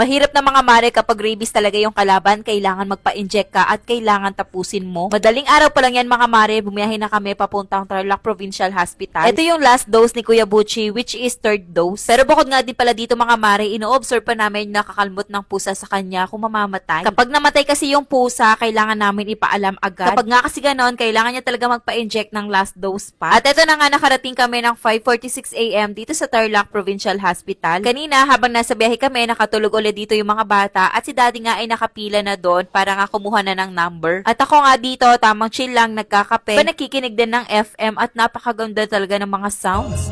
Mahirap na mga mare kapag rabies talaga yung kalaban, kailangan magpa-inject ka at kailangan tapusin mo. Madaling araw pa lang yan mga mare, bumiyahe na kami papuntang Tarlac Provincial Hospital. Ito yung last dose ni Kuya Butchie, which is third dose. Pero bukod nga din pala dito mga mare, ino-observe pa namin nakakalmot ng pusa sa kanya kung mamamatay. Kapag namatay kasi yung pusa, kailangan namin ipaalam agad. Kapag nga kasi ganon, kailangan niya talaga magpa-inject ng last dose pa. At ito na nga, nakarating kami ng 5:46 AM dito sa Tarlac Provincial Hospital. Kanina, habang nasa biyahe kami, nakatulog ulit dito yung mga bata at si daddy nga ay nakapila na doon para nga kumuha na ng number. At ako nga dito, tamang chill lang, nagkakape, nakikinig din ng FM at napakaganda talaga ng mga sounds.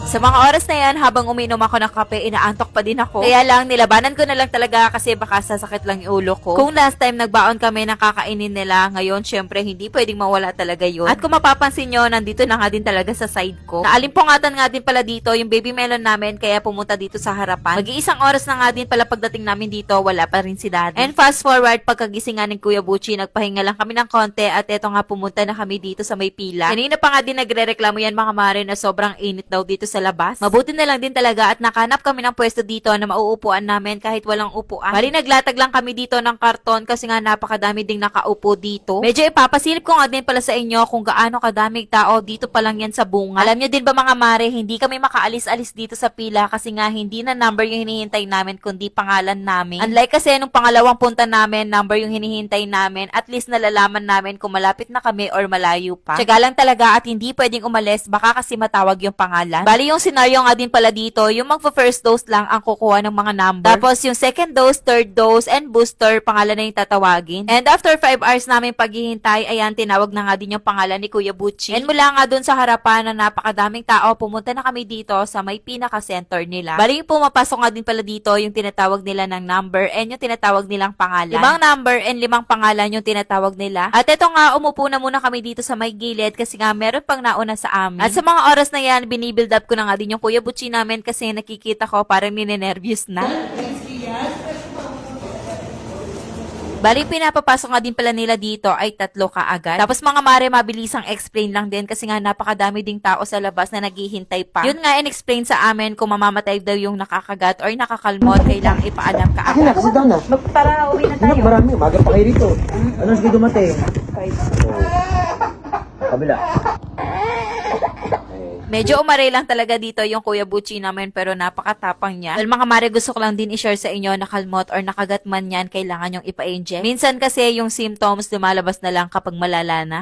Sa mga oras na yan, habang uminom ako ng kape, inaantok pa din ako. Kaya lang, nilabanan ko na lang talaga kasi baka sasakit lang yung ulo ko. Kung last time nagbaon kami ng kakainin nila, ngayon syempre hindi pwedeng mawala talaga yun. At kung mapapansin nyo, nandito na nga din talaga sa side ko. Naalimpungatan nga din pala dito yung baby melon namin, kaya pumunta dito sa harapan. Mag-iisang oras na nga din pala pagdating namin dito, wala pa rin si daddy. And fast forward, pagkagising nga ng Kuya Butchie, nagpahinga lang kami ng konti at eto nga pumunta na kami dito sa may pila. Kanina pa nga din nagre-reklamo yan mga mare na sobrang init daw dito sa labas. Mabuti na lang din talaga at nakanap kami ng pwesto dito na mauupuan namin kahit walang upuan. Bali naglatag lang kami dito ng karton kasi nga napakadami ding nakaupo dito. Medyo ipapasilip ko nga din pala sa inyo kung gaano kadaming tao dito pa lang yan sa bunga. Alam nyo din ba mga mare, hindi kami makaalis-alis dito sa pila kasi nga hindi na number yung hinihintay namin kundi pangalan namin. Unlike kasi nung pangalawang punta namin, number yung hinihintay namin, at least nalalaman namin kung malapit na kami or malayo pa. Tiyaga lang talaga at hindi pwedeng umalis baka kasi matawag yung pangalan. Bali yung scenario nga din pala dito, yung magpa-first dose lang ang kukuha ng mga number. Tapos yung second dose, third dose, and booster, pangalan na yung tatawagin. And after 5 hours namin paghihintay, ayan, tinawag na nga din yung pangalan ni Kuya Butchie. And mula nga dun sa harapan na napakadaming tao, pumunta na kami dito sa may pinaka-center nila. Bali yung pumapasok nga din pala dito, yung tinatawag nila ng number and yung tinatawag nilang pangalan. 5 number and 5 pangalan yung tinatawag nila. At eto nga, umupo na muna kami dito sa may gilid kasi nga meron pang nauna sa amin. At sa mga oras na yan, binibuild up ko na nga din yung Kuya Butchie namin kasi nakikita ko parang ninenervyos na. Bali, pinapapasok nga din pala nila dito ay 3 kaagad. Tapos mga mare, mabilisang explain lang din kasi nga napakadami ding tao sa labas na naghihintay pa. Yun nga, in-explain sa amin kung mamamatay daw yung nakakagat or nakakalmot, kailangang ipaalam ka agad. Kasi down na. Para uwi na tayo. Marami. Maga pa kayo rito. Ano sige dumating? Kabila. Medyo umaray lang talaga dito yung Kuya Butchie namin pero napakatapang niya. Well mga mare, gusto ko lang din i-share sa inyo nakalmot or nakagat man yan, kailangan yung ipa-inject. Minsan kasi yung symptoms lumalabas na lang kapag malala na.